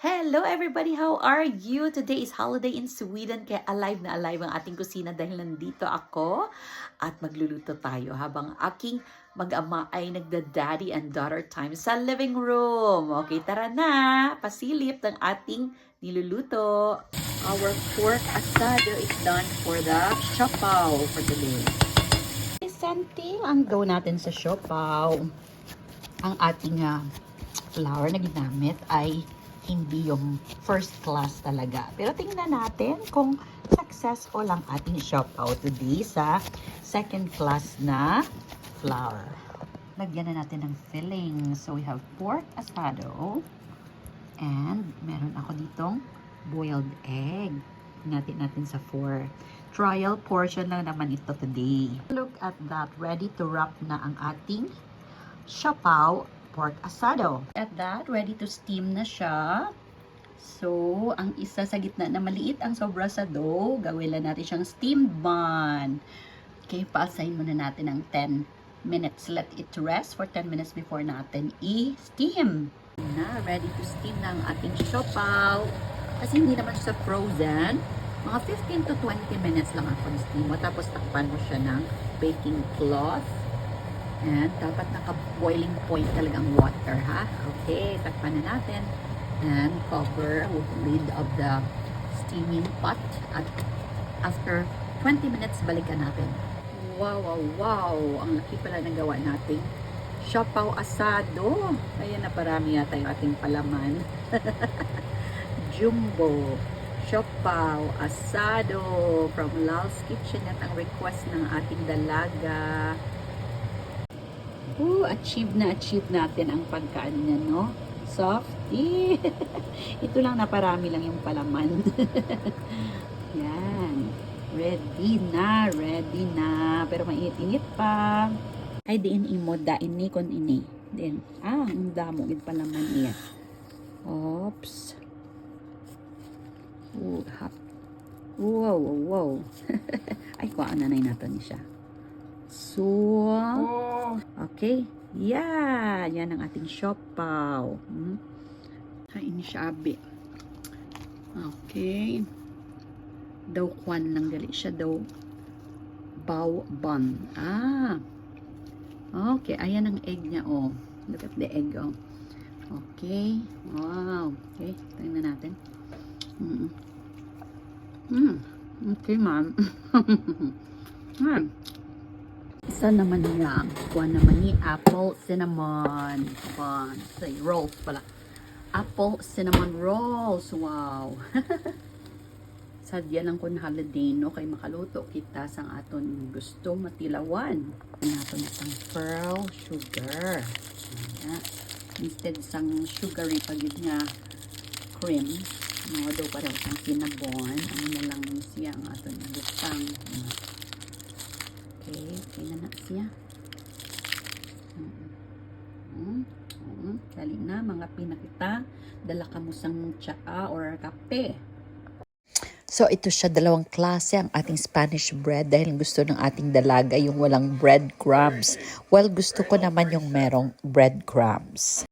Hello everybody! How are you? Today is holiday in Sweden kaya alive na alive ang ating kusina dahil nandito ako at magluluto tayo habang aking mag-ama ay nagda-daddy and daughter time sa living room. Okay, tara na! Pasilip ng ating niluluto. Our pork asado is done for the siopaw for today. Something ang gawin natin sa siopaw. Ang ating flour na ginamit ay hindi yung first class talaga. Pero tingnan natin kung successful ang ating siopaw today sa second class na flour. Lagyan na natin ng filling. So we have pork asado and meron ako ditong boiled egg. Natin sa 4. Trial portion lang naman ito today. Look at that. Ready to wrap na ang ating siopaw pork asado. At that, ready to steam na siya. So, ang isa sa gitna na maliit ang sobra sa dough, gawin lang natin siyang steamed bun. Okay, pa-assign muna natin ng 10 minutes. Let it rest for 10 minutes before natin i-steam. Na, ready to steam na ang ating siopaw. Kasi hindi naman siya frozen. Mga 15 to 20 minutes lang ang pag-steam mo. Tapos takpan mo siya ng baking cloth. And dapat naka-boiling point talaga ang water, ha? Okay, takpan na natin. And cover with the lid of the steaming pot. At after 20 minutes, balikan natin. Wow, wow, wow! Ang laki pala na gawa natin. Siopaw asado. Ayan na, parami yata yung ating palaman. Jumbo. Siopaw asado from Lal's Kitchen. At ang request ng ating dalaga. Achieve natin ang pagkaan niya, no? Softy. Ito lang na parami lang yung palaman. Yan. Ready na. Pero mainit-init pa. Ay, diin imo, dain ni kon ini. Din. Ang damo gid palaman niya. Oops. Hot. Wow. Ay, kuhaan na natin siya. So, okay. Yan ang ating siopaw. Ay, ini siya abi. Okay. Daw kwan lang gali siya daw. Bao bun. Okay, ayan ang egg niya, oh. Look at the egg, oh. Okay. Wow. Okay, tingnan natin. Okay, ma'am. Isa naman niya, kuha naman ni apple cinnamon bun. Say, rolls pala. Apple cinnamon rolls. Wow. Sadya lang kun holiday, no? Kay makaluto kita sang aton gusto matilawan. Naton sang pearl sugar. Instead sang sugary pagid nga cream. No, do para sang cinnamon. Ano na lang siya ang aton gustang. Okay, kaya na siya. Dali na, mga pinakita. Dala ka mo sang tsaa or kape. So, ito siya, dalawang klase ang ating Spanish bread dahil gusto ng ating dalaga yung walang breadcrumbs. Well, gusto ko naman yung merong breadcrumbs.